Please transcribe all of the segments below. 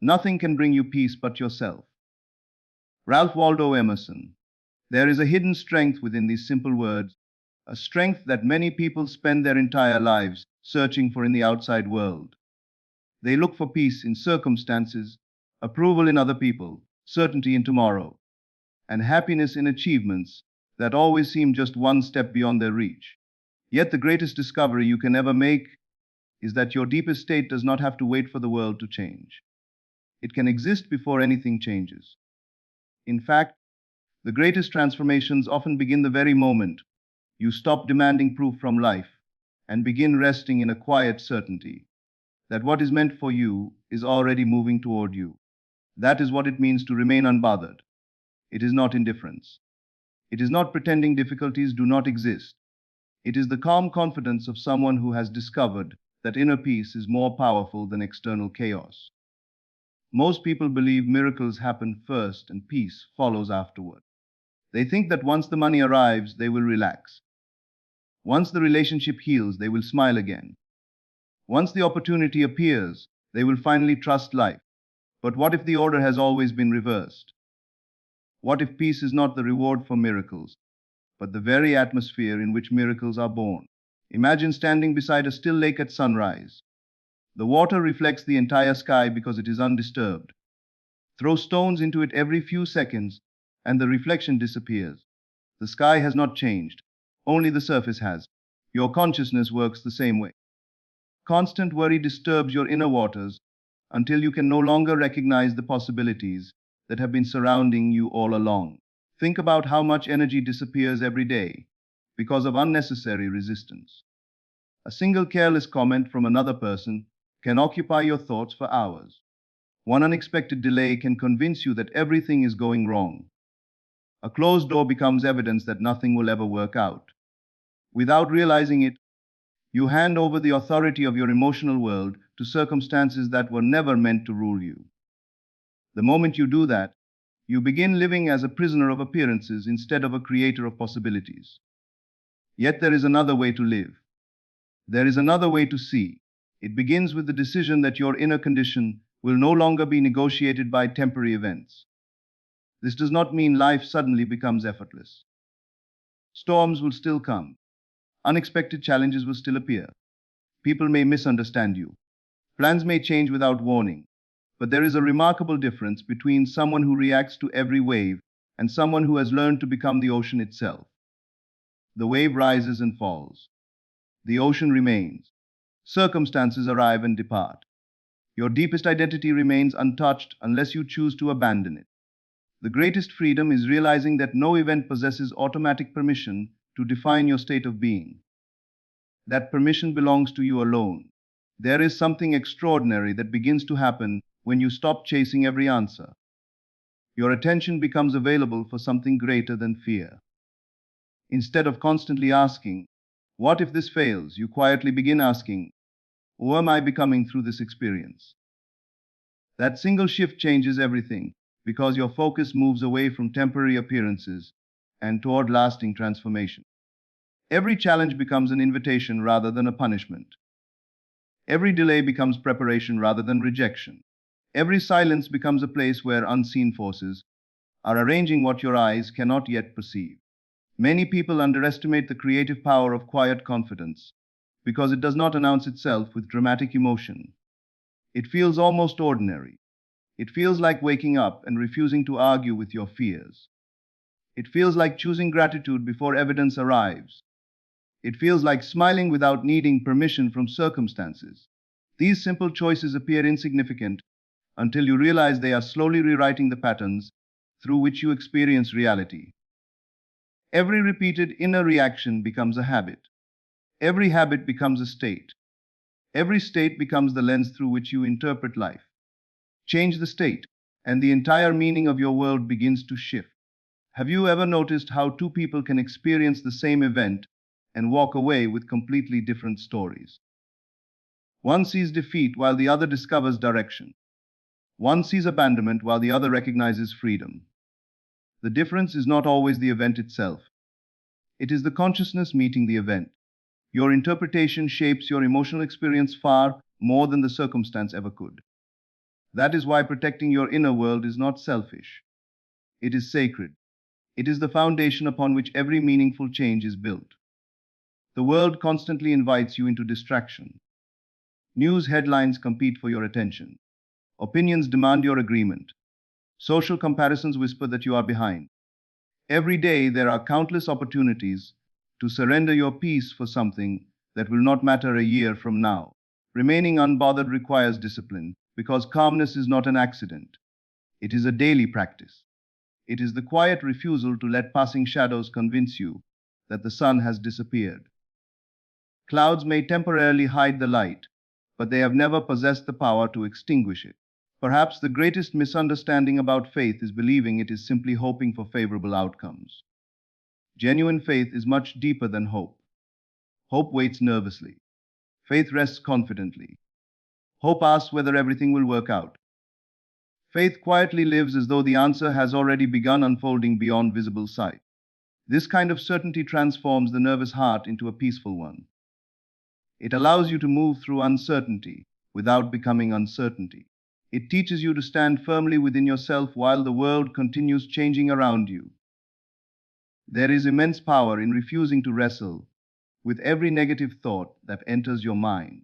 Nothing can bring you peace but yourself. Ralph Waldo Emerson. There is a hidden strength within these simple words, a strength that many people spend their entire lives searching for in the outside world. They look for peace in circumstances, approval in other people, certainty in tomorrow, and happiness in achievements that always seem just one step beyond their reach. Yet the greatest discovery you can ever make is that your deepest state does not have to wait for the world to change. It can exist before anything changes. In fact, the greatest transformations often begin the very moment you stop demanding proof from life and begin resting in a quiet certainty that what is meant for you is already moving toward you. That is what it means to remain unbothered. It is not indifference. It is not pretending difficulties do not exist. It is the calm confidence of someone who has discovered that inner peace is more powerful than external chaos. Most people believe miracles happen first and peace follows afterward. They think that once the money arrives, they will relax. Once the relationship heals, they will smile again. Once the opportunity appears, they will finally trust life. But what if the order has always been reversed? What if peace is not the reward for miracles, but the very atmosphere in which miracles are born? Imagine standing beside a still lake at sunrise. The water reflects the entire sky because it is undisturbed. Throw stones into it every few seconds, and the reflection disappears. The sky has not changed, only the surface has. Your consciousness works the same way. Constant worry disturbs your inner waters until you can no longer recognize the possibilities that have been surrounding you all along. Think about how much energy disappears every day because of unnecessary resistance. A single careless comment from another person can occupy your thoughts for hours. One unexpected delay can convince you that everything is going wrong. A closed door becomes evidence that nothing will ever work out. Without realizing it, you hand over the authority of your emotional world to circumstances that were never meant to rule you. The moment you do that, you begin living as a prisoner of appearances instead of a creator of possibilities. Yet there is another way to live. There is another way to see. It begins with the decision that your inner condition will no longer be negotiated by temporary events. This does not mean life suddenly becomes effortless. Storms will still come. Unexpected challenges will still appear. People may misunderstand you. Plans may change without warning. But there is a remarkable difference between someone who reacts to every wave and someone who has learned to become the ocean itself. The wave rises and falls. The ocean remains. Circumstances arrive and depart. Your deepest identity remains untouched unless you choose to abandon it. The greatest freedom is realizing that no event possesses automatic permission to define your state of being. That permission belongs to you alone. There is something extraordinary that begins to happen when you stop chasing every answer. Your attention becomes available for something greater than fear. Instead of constantly asking, "What if this fails?" you quietly begin asking, "Who am I becoming through this experience?" That single shift changes everything because your focus moves away from temporary appearances and toward lasting transformation. Every challenge becomes an invitation rather than a punishment. Every delay becomes preparation rather than rejection. Every silence becomes a place where unseen forces are arranging what your eyes cannot yet perceive. Many people underestimate the creative power of quiet confidence because it does not announce itself with dramatic emotion. It feels almost ordinary. It feels like waking up and refusing to argue with your fears. It feels like choosing gratitude before evidence arrives. It feels like smiling without needing permission from circumstances. These simple choices appear insignificant until you realize they are slowly rewriting the patterns through which you experience reality. Every repeated inner reaction becomes a habit. Every habit becomes a state. Every state becomes the lens through which you interpret life. Change the state, and the entire meaning of your world begins to shift. Have you ever noticed how two people can experience the same event and walk away with completely different stories? One sees defeat while the other discovers direction. One sees abandonment while the other recognizes freedom. The difference is not always the event itself. It is the consciousness meeting the event. Your interpretation shapes your emotional experience far more than the circumstance ever could. That is why protecting your inner world is not selfish. It is sacred. It is the foundation upon which every meaningful change is built. The world constantly invites you into distraction. News headlines compete for your attention. Opinions demand your agreement. Social comparisons whisper that you are behind. Every day there are countless opportunities to surrender your peace for something that will not matter a year from now. Remaining unbothered requires discipline because calmness is not an accident. It is a daily practice. It is the quiet refusal to let passing shadows convince you that the sun has disappeared. Clouds may temporarily hide the light, but they have never possessed the power to extinguish it. Perhaps the greatest misunderstanding about faith is believing it is simply hoping for favorable outcomes. Genuine faith is much deeper than hope. Hope waits nervously. Faith rests confidently. Hope asks whether everything will work out. Faith quietly lives as though the answer has already begun unfolding beyond visible sight. This kind of certainty transforms the nervous heart into a peaceful one. It allows you to move through uncertainty without becoming uncertainty. It teaches you to stand firmly within yourself while the world continues changing around you. There is immense power in refusing to wrestle with every negative thought that enters your mind.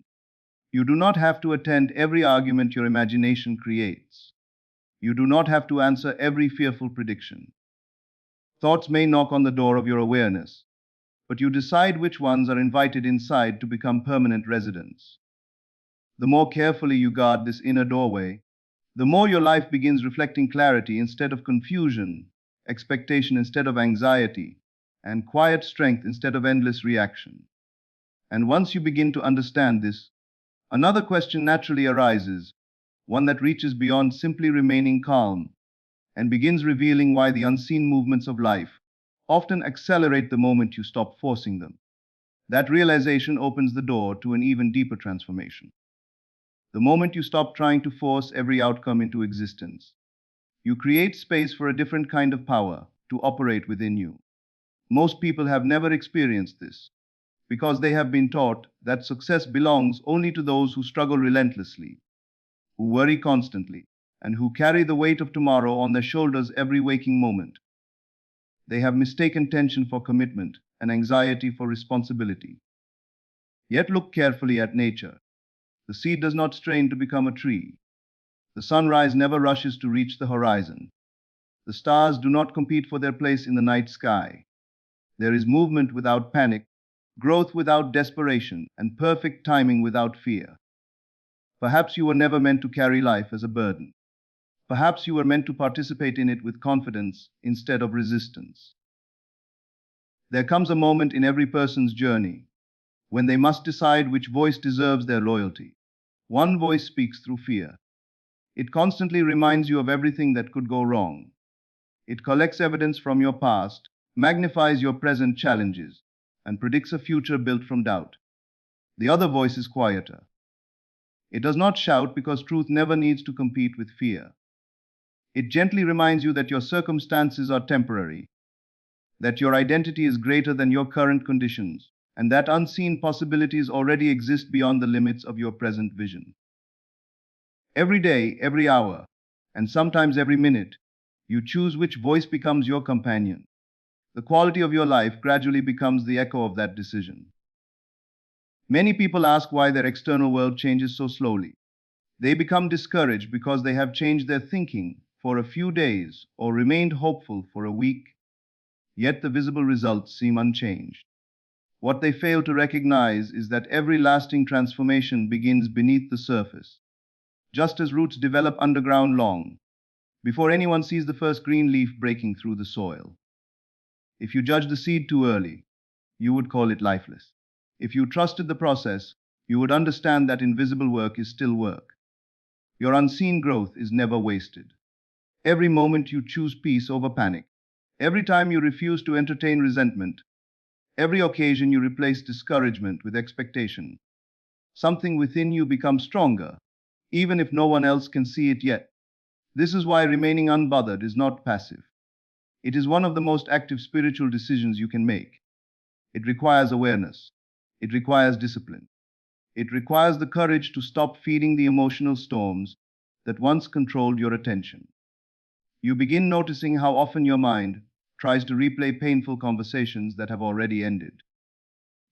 You do not have to attend every argument your imagination creates. You do not have to answer every fearful prediction. Thoughts may knock on the door of your awareness, but you decide which ones are invited inside to become permanent residents. The more carefully you guard this inner doorway, the more your life begins reflecting clarity instead of confusion, expectation instead of anxiety, and quiet strength instead of endless reaction. And once you begin to understand this, another question naturally arises, one that reaches beyond simply remaining calm and begins revealing why the unseen movements of life often accelerate the moment you stop forcing them. That realization opens the door to an even deeper transformation. The moment you stop trying to force every outcome into existence, you create space for a different kind of power to operate within you. Most people have never experienced this because they have been taught that success belongs only to those who struggle relentlessly, who worry constantly, and who carry the weight of tomorrow on their shoulders every waking moment. They have mistaken tension for commitment and anxiety for responsibility. Yet look carefully at nature. The seed does not strain to become a tree. The sunrise never rushes to reach the horizon. The stars do not compete for their place in the night sky. There is movement without panic, growth without desperation, and perfect timing without fear. Perhaps you were never meant to carry life as a burden. Perhaps you were meant to participate in it with confidence instead of resistance. There comes a moment in every person's journey when they must decide which voice deserves their loyalty. One voice speaks through fear. It constantly reminds you of everything that could go wrong. It collects evidence from your past, magnifies your present challenges, and predicts a future built from doubt. The other voice is quieter. It does not shout because truth never needs to compete with fear. It gently reminds you that your circumstances are temporary, that your identity is greater than your current conditions, and that unseen possibilities already exist beyond the limits of your present vision. Every day, every hour, and sometimes every minute, you choose which voice becomes your companion. The quality of your life gradually becomes the echo of that decision. Many people ask why their external world changes so slowly. They become discouraged because they have changed their thinking for a few days or remained hopeful for a week, yet the visible results seem unchanged. What they fail to recognize is that every lasting transformation begins beneath the surface, just as roots develop underground long before anyone sees the first green leaf breaking through the soil. If you judge the seed too early, you would call it lifeless. If you trusted the process, you would understand that invisible work is still work. Your unseen growth is never wasted. Every moment you choose peace over panic, every time you refuse to entertain resentment, every occasion you replace discouragement with expectation, something within you becomes stronger, even if no one else can see it yet. This is why remaining unbothered is not passive. It is one of the most active spiritual decisions you can make. It requires awareness. It requires discipline. It requires the courage to stop feeding the emotional storms that once controlled your attention. You begin noticing how often your mind tries to replay painful conversations that have already ended.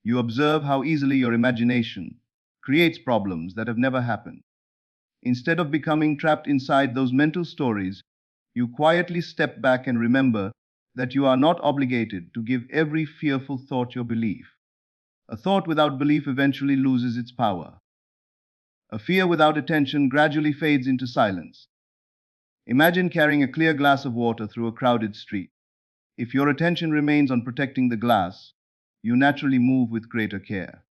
You observe how easily your imagination creates problems that have never happened. Instead of becoming trapped inside those mental stories, you quietly step back and remember that you are not obligated to give every fearful thought your belief. A thought without belief eventually loses its power. A fear without attention gradually fades into silence. Imagine carrying a clear glass of water through a crowded street. If your attention remains on protecting the glass, you naturally move with greater care.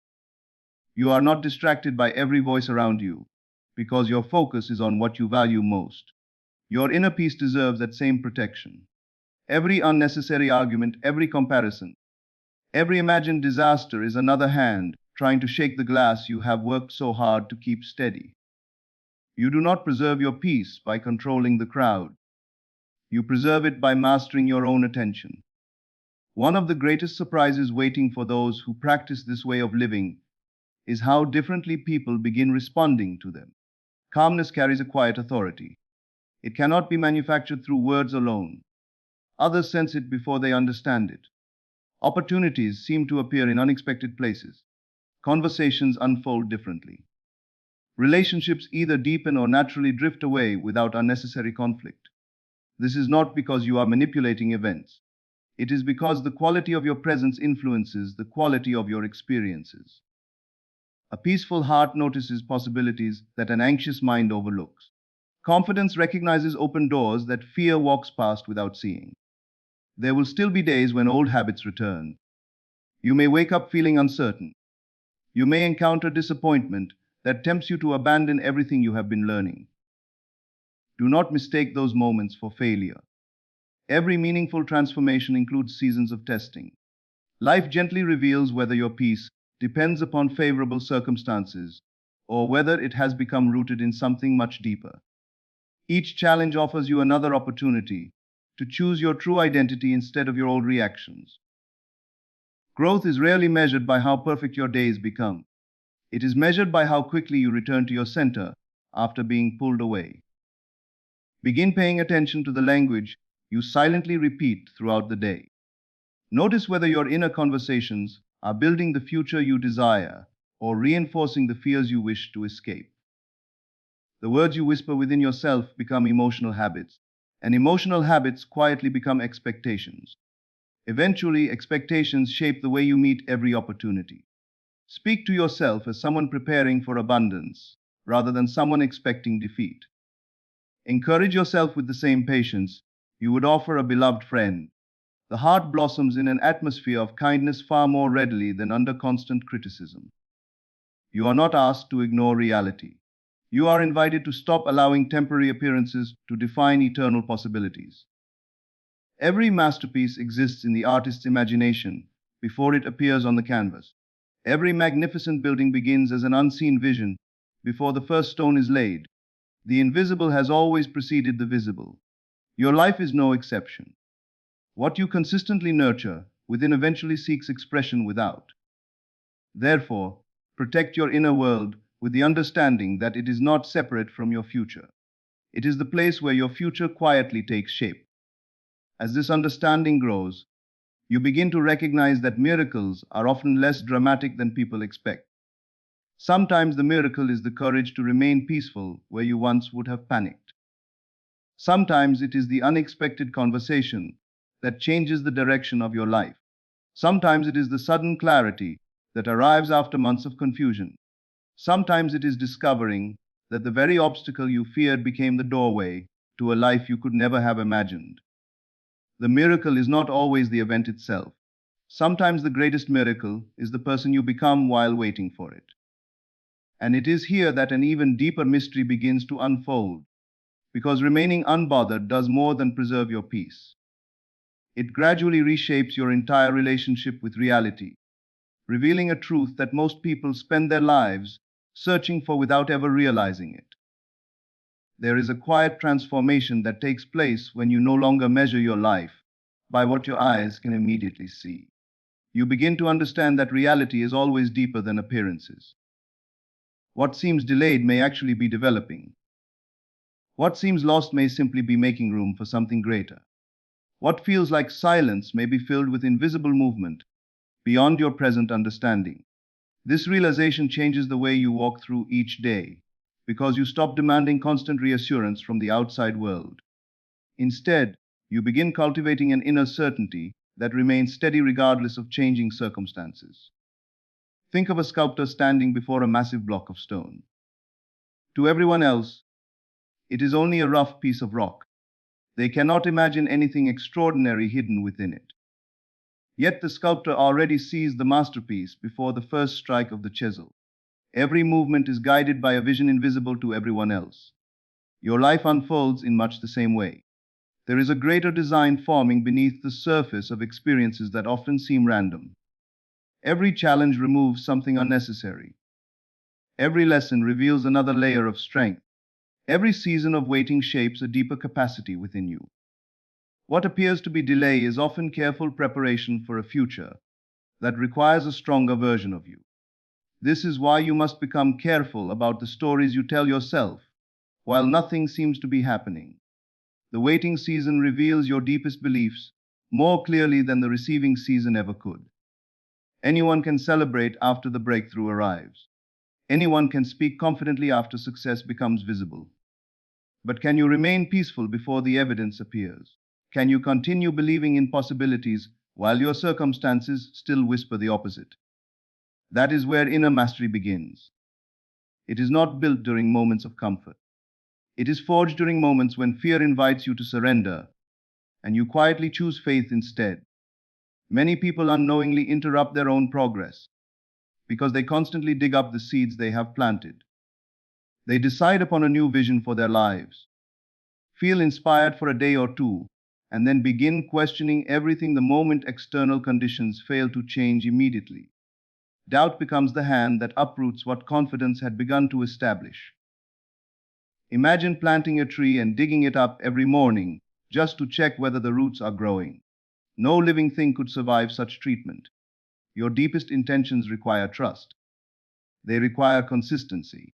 You are not distracted by every voice around you because your focus is on what you value most. Your inner peace deserves that same protection. Every unnecessary argument, every comparison, every imagined disaster is another hand trying to shake the glass you have worked so hard to keep steady. You do not preserve your peace by controlling the crowd. You preserve it by mastering your own attention. One of the greatest surprises waiting for those who practice this way of living is how differently people begin responding to them. Calmness carries a quiet authority. It cannot be manufactured through words alone. Others sense it before they understand it. Opportunities seem to appear in unexpected places. Conversations unfold differently. Relationships either deepen or naturally drift away without unnecessary conflict. This is not because you are manipulating events. It is because the quality of your presence influences the quality of your experiences. A peaceful heart notices possibilities that an anxious mind overlooks. Confidence recognizes open doors that fear walks past without seeing. There will still be days when old habits return. You may wake up feeling uncertain. You may encounter disappointment that tempts you to abandon everything you have been learning. Do not mistake those moments for failure. Every meaningful transformation includes seasons of testing. Life gently reveals whether your peace depends upon favorable circumstances or whether it has become rooted in something much deeper. Each challenge offers you another opportunity to choose your true identity instead of your old reactions. Growth is rarely measured by how perfect your days become. It is measured by how quickly you return to your center after being pulled away. Begin paying attention to the language you silently repeat throughout the day. Notice whether your inner conversations are building the future you desire or reinforcing the fears you wish to escape. The words you whisper within yourself become emotional habits, and emotional habits quietly become expectations. Eventually, expectations shape the way you meet every opportunity. Speak to yourself as someone preparing for abundance rather than someone expecting defeat. Encourage yourself with the same patience you would offer a beloved friend. The heart blossoms in an atmosphere of kindness far more readily than under constant criticism. You are not asked to ignore reality. You are invited to stop allowing temporary appearances to define eternal possibilities. Every masterpiece exists in the artist's imagination before it appears on the canvas. Every magnificent building begins as an unseen vision before the first stone is laid. The invisible has always preceded the visible. Your life is no exception. What you consistently nurture within eventually seeks expression without. Therefore, protect your inner world with the understanding that it is not separate from your future. It is the place where your future quietly takes shape. As this understanding grows, you begin to recognize that miracles are often less dramatic than people expect. Sometimes the miracle is the courage to remain peaceful where you once would have panicked. Sometimes it is the unexpected conversation that changes the direction of your life. Sometimes it is the sudden clarity that arrives after months of confusion. Sometimes it is discovering that the very obstacle you feared became the doorway to a life you could never have imagined. The miracle is not always the event itself. Sometimes the greatest miracle is the person you become while waiting for it. And it is here that an even deeper mystery begins to unfold, because remaining unbothered does more than preserve your peace. It gradually reshapes your entire relationship with reality, revealing a truth that most people spend their lives searching for without ever realizing it. There is a quiet transformation that takes place when you no longer measure your life by what your eyes can immediately see. You begin to understand that reality is always deeper than appearances. What seems delayed may actually be developing. What seems lost may simply be making room for something greater. What feels like silence may be filled with invisible movement beyond your present understanding. This realization changes the way you walk through each day because you stop demanding constant reassurance from the outside world. Instead, you begin cultivating an inner certainty that remains steady regardless of changing circumstances. Think of a sculptor standing before a massive block of stone. To everyone else, it is only a rough piece of rock. They cannot imagine anything extraordinary hidden within it. Yet the sculptor already sees the masterpiece before the first strike of the chisel. Every movement is guided by a vision invisible to everyone else. Your life unfolds in much the same way. There is a greater design forming beneath the surface of experiences that often seem random. Every challenge removes something unnecessary. Every lesson reveals another layer of strength. Every season of waiting shapes a deeper capacity within you. What appears to be delay is often careful preparation for a future that requires a stronger version of you. This is why you must become careful about the stories you tell yourself while nothing seems to be happening. The waiting season reveals your deepest beliefs more clearly than the receiving season ever could. Anyone can celebrate after the breakthrough arrives. Anyone can speak confidently after success becomes visible. But can you remain peaceful before the evidence appears? Can you continue believing in possibilities while your circumstances still whisper the opposite? That is where inner mastery begins. It is not built during moments of comfort. It is forged during moments when fear invites you to surrender, and you quietly choose faith instead. Many people unknowingly interrupt their own progress because they constantly dig up the seeds they have planted. They decide upon a new vision for their lives, feel inspired for a day or two, and then begin questioning everything the moment external conditions fail to change immediately. Doubt becomes the hand that uproots what confidence had begun to establish. Imagine planting a tree and digging it up every morning just to check whether the roots are growing. No living thing could survive such treatment. Your deepest intentions require trust. They require consistency.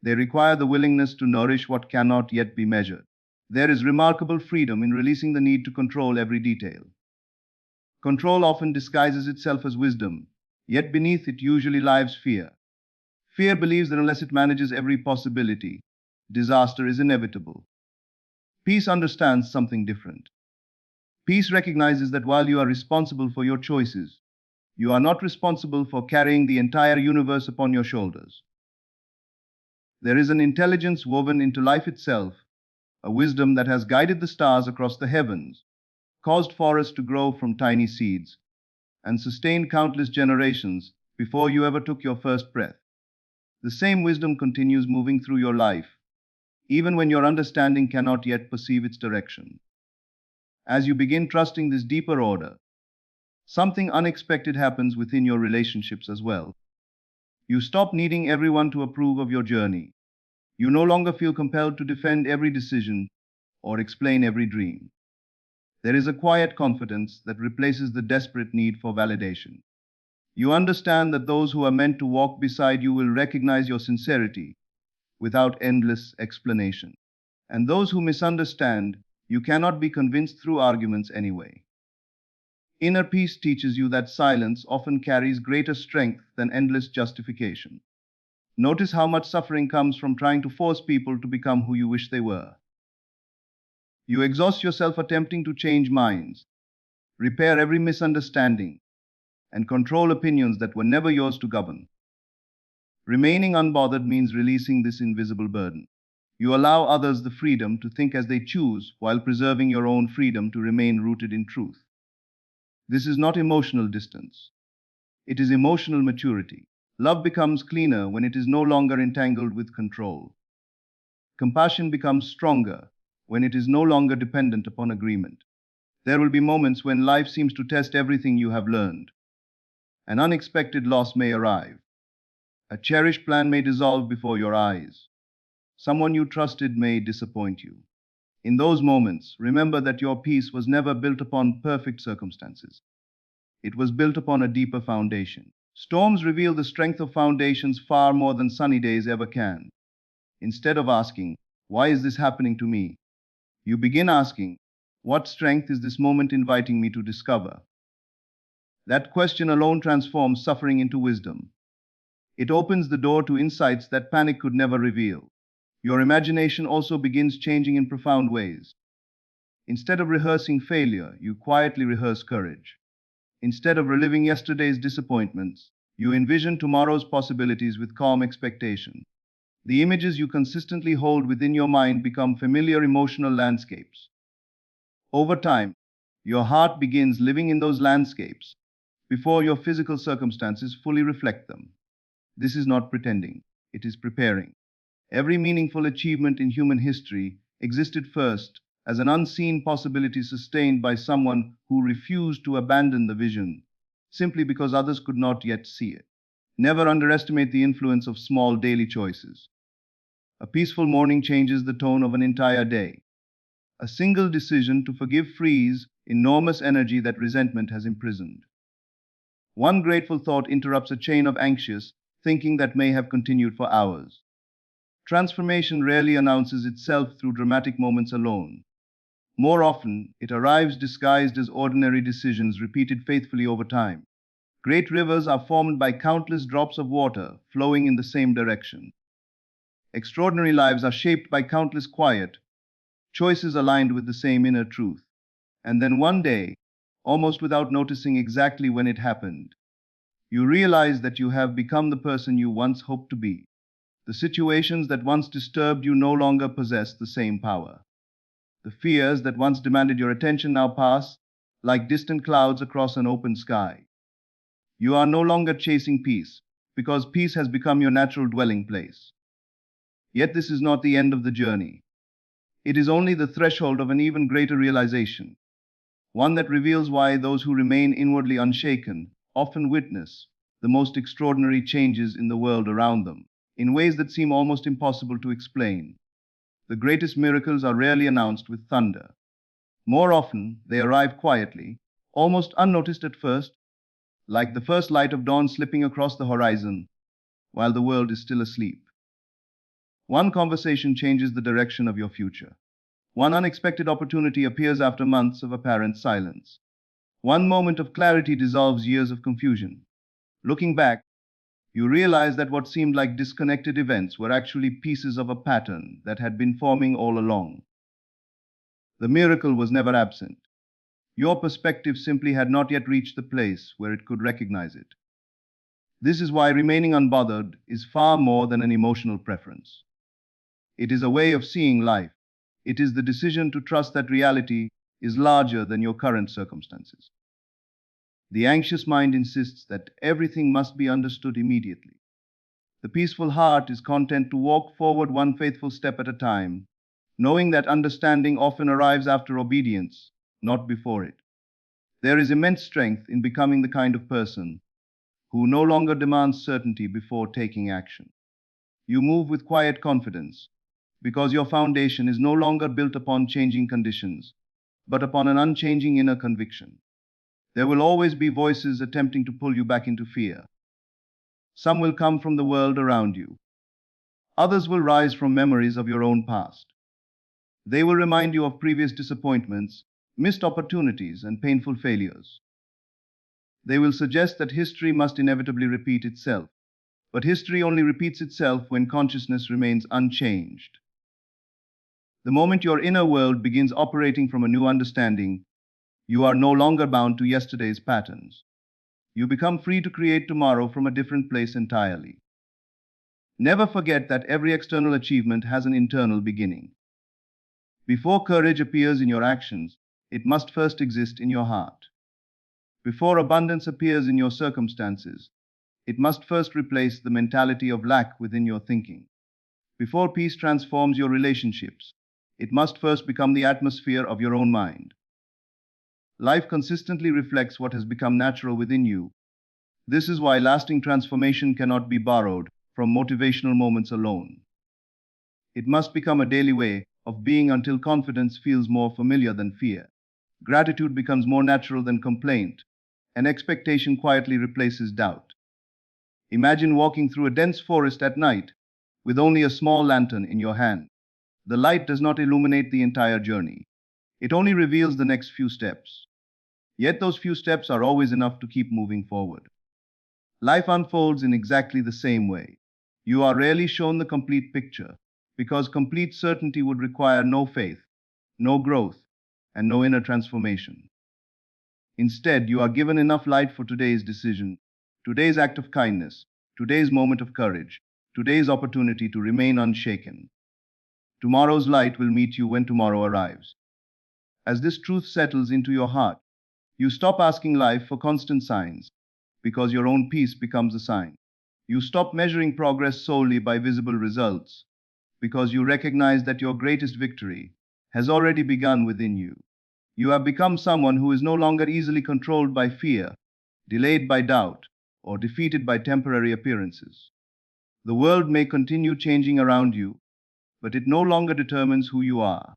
They require the willingness to nourish what cannot yet be measured. There is remarkable freedom in releasing the need to control every detail. Control often disguises itself as wisdom, yet beneath it usually lies fear. Fear believes that unless it manages every possibility, disaster is inevitable. Peace understands something different. Peace recognizes that while you are responsible for your choices, you are not responsible for carrying the entire universe upon your shoulders. There is an intelligence woven into life itself, a wisdom that has guided the stars across the heavens, caused forests to grow from tiny seeds, and sustained countless generations before you ever took your first breath. The same wisdom continues moving through your life, even when your understanding cannot yet perceive its direction. As you begin trusting this deeper order, something unexpected happens within your relationships as well. You stop needing everyone to approve of your journey. You no longer feel compelled to defend every decision or explain every dream. There is a quiet confidence that replaces the desperate need for validation. You understand that those who are meant to walk beside you will recognize your sincerity without endless explanation. And those who misunderstand, you cannot be convinced through arguments anyway. Inner peace teaches you that silence often carries greater strength than endless justification. Notice how much suffering comes from trying to force people to become who you wish they were. You exhaust yourself attempting to change minds, repair every misunderstanding, and control opinions that were never yours to govern. Remaining unbothered means releasing this invisible burden. You allow others the freedom to think as they choose while preserving your own freedom to remain rooted in truth. This is not emotional distance. It is emotional maturity. Love becomes cleaner when it is no longer entangled with control. Compassion becomes stronger when it is no longer dependent upon agreement. There will be moments when life seems to test everything you have learned. An unexpected loss may arrive. A cherished plan may dissolve before your eyes. Someone you trusted may disappoint you. In those moments, remember that your peace was never built upon perfect circumstances. It was built upon a deeper foundation. Storms reveal the strength of foundations far more than sunny days ever can. Instead of asking, Why is this happening to me? You begin asking, what strength is this moment inviting me to discover? That question alone transforms suffering into wisdom. It opens the door to insights that panic could never reveal. Your imagination also begins changing in profound ways. Instead of rehearsing failure, you quietly rehearse courage. Instead of reliving yesterday's disappointments, you envision tomorrow's possibilities with calm expectation. The images you consistently hold within your mind become familiar emotional landscapes. Over time, your heart begins living in those landscapes before your physical circumstances fully reflect them. This is not pretending, it is preparing. Every meaningful achievement in human history existed first as an unseen possibility sustained by someone who refused to abandon the vision simply because others could not yet see it. Never underestimate the influence of small daily choices. A peaceful morning changes the tone of an entire day. A single decision to forgive frees enormous energy that resentment has imprisoned. One grateful thought interrupts a chain of anxious thinking that may have continued for hours. Transformation rarely announces itself through dramatic moments alone. More often, it arrives disguised as ordinary decisions repeated faithfully over time. Great rivers are formed by countless drops of water flowing in the same direction. Extraordinary lives are shaped by countless quiet choices aligned with the same inner truth. And then one day, almost without noticing exactly when it happened, you realize that you have become the person you once hoped to be. The situations that once disturbed you no longer possess the same power. The fears that once demanded your attention now pass like distant clouds across an open sky. You are no longer chasing peace, because peace has become your natural dwelling place. Yet this is not the end of the journey. It is only the threshold of an even greater realization, one that reveals why those who remain inwardly unshaken often witness the most extraordinary changes in the world around them, in ways that seem almost impossible to explain. The greatest miracles are rarely announced with thunder. More often, they arrive quietly, almost unnoticed at first, like the first light of dawn slipping across the horizon while the world is still asleep. One conversation changes the direction of your future. One unexpected opportunity appears after months of apparent silence. One moment of clarity dissolves years of confusion. Looking back, you realize that what seemed like disconnected events were actually pieces of a pattern that had been forming all along. The miracle was never absent. Your perspective simply had not yet reached the place where it could recognize it. This is why remaining unbothered is far more than an emotional preference. It is a way of seeing life. It is the decision to trust that reality is larger than your current circumstances. The anxious mind insists that everything must be understood immediately. The peaceful heart is content to walk forward one faithful step at a time, knowing that understanding often arrives after obedience, not before it. There is immense strength in becoming the kind of person who no longer demands certainty before taking action. You move with quiet confidence because your foundation is no longer built upon changing conditions, but upon an unchanging inner conviction. There will always be voices attempting to pull you back into fear. Some will come from the world around you. Others will rise from memories of your own past. They will remind you of previous disappointments, missed opportunities, and painful failures. They will suggest that history must inevitably repeat itself. But history only repeats itself when consciousness remains unchanged. The moment your inner world begins operating from a new understanding, you are no longer bound to yesterday's patterns. You become free to create tomorrow from a different place entirely. Never forget that every external achievement has an internal beginning. Before courage appears in your actions, it must first exist in your heart. Before abundance appears in your circumstances, it must first replace the mentality of lack within your thinking. Before peace transforms your relationships, it must first become the atmosphere of your own mind. Life consistently reflects what has become natural within you. This is why lasting transformation cannot be borrowed from motivational moments alone. It must become a daily way of being until confidence feels more familiar than fear. Gratitude becomes more natural than complaint, and expectation quietly replaces doubt. Imagine walking through a dense forest at night with only a small lantern in your hand. The light does not illuminate the entire journey. It only reveals the next few steps. Yet those few steps are always enough to keep moving forward. Life unfolds in exactly the same way. You are rarely shown the complete picture, because complete certainty would require no faith, no growth, and no inner transformation. Instead, you are given enough light for today's decision, today's act of kindness, today's moment of courage, today's opportunity to remain unshaken. Tomorrow's light will meet you when tomorrow arrives. As this truth settles into your heart, you stop asking life for constant signs, because your own peace becomes a sign. You stop measuring progress solely by visible results, because you recognize that your greatest victory has already begun within you. You have become someone who is no longer easily controlled by fear, delayed by doubt, or defeated by temporary appearances. The world may continue changing around you, but it no longer determines who you are.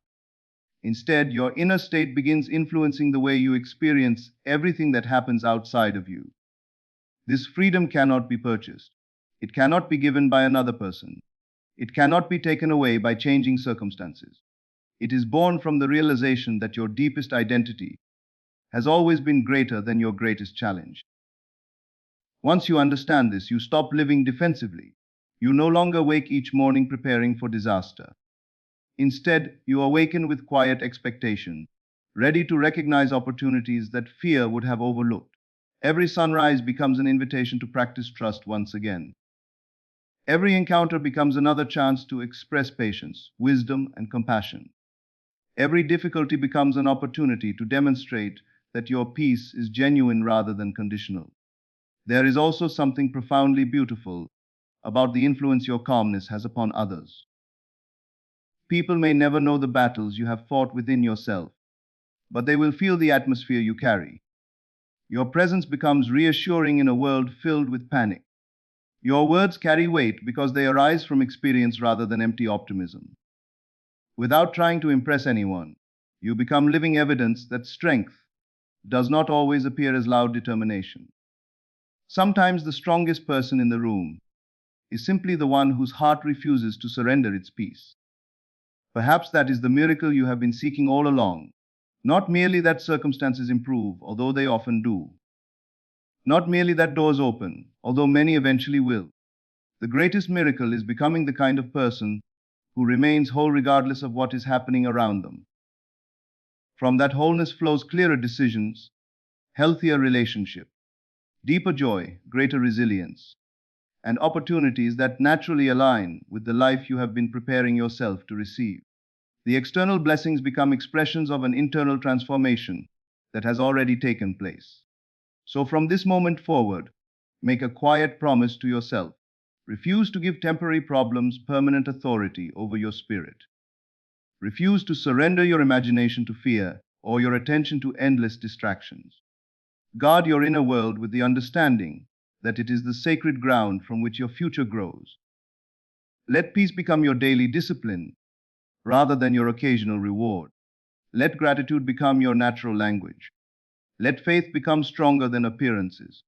Instead, your inner state begins influencing the way you experience everything that happens outside of you. This freedom cannot be purchased. It cannot be given by another person. It cannot be taken away by changing circumstances. It is born from the realization that your deepest identity has always been greater than your greatest challenge. Once you understand this, you stop living defensively. You no longer wake each morning preparing for disaster. Instead, you awaken with quiet expectation, ready to recognize opportunities that fear would have overlooked. Every sunrise becomes an invitation to practice trust once again. Every encounter becomes another chance to express patience, wisdom, and compassion. Every difficulty becomes an opportunity to demonstrate that your peace is genuine rather than conditional. There is also something profoundly beautiful about the influence your calmness has upon others. People may never know the battles you have fought within yourself, but they will feel the atmosphere you carry. Your presence becomes reassuring in a world filled with panic. Your words carry weight because they arise from experience rather than empty optimism. Without trying to impress anyone, you become living evidence that strength does not always appear as loud determination. Sometimes the strongest person in the room is simply the one whose heart refuses to surrender its peace. Perhaps that is the miracle you have been seeking all along. Not merely that circumstances improve, although they often do. Not merely that doors open, although many eventually will. The greatest miracle is becoming the kind of person who remains whole regardless of what is happening around them. From that wholeness flows clearer decisions, healthier relationships, deeper joy, greater resilience, and opportunities that naturally align with the life you have been preparing yourself to receive. The external blessings become expressions of an internal transformation that has already taken place. So from this moment forward, make a quiet promise to yourself. Refuse to give temporary problems permanent authority over your spirit. Refuse to surrender your imagination to fear or your attention to endless distractions. Guard your inner world with the understanding that it is the sacred ground from which your future grows. Let peace become your daily discipline rather than your occasional reward. Let gratitude become your natural language. Let faith become stronger than appearances.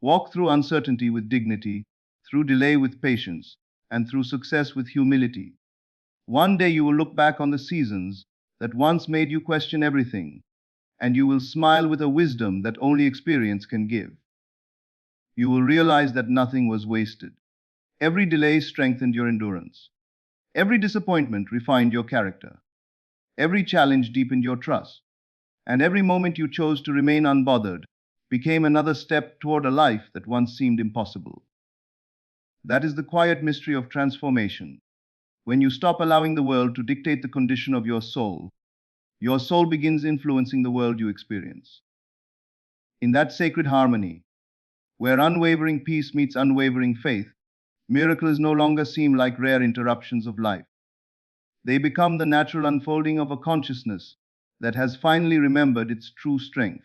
Walk through uncertainty with dignity, through delay with patience, and through success with humility. One day you will look back on the seasons that once made you question everything, and you will smile with a wisdom that only experience can give. You will realize that nothing was wasted. Every delay strengthened your endurance. Every disappointment refined your character. Every challenge deepened your trust. And every moment you chose to remain unbothered became another step toward a life that once seemed impossible. That is the quiet mystery of transformation. When you stop allowing the world to dictate the condition of your soul begins influencing the world you experience. In that sacred harmony, where unwavering peace meets unwavering faith, miracles no longer seem like rare interruptions of life. They become the natural unfolding of a consciousness that has finally remembered its true strength.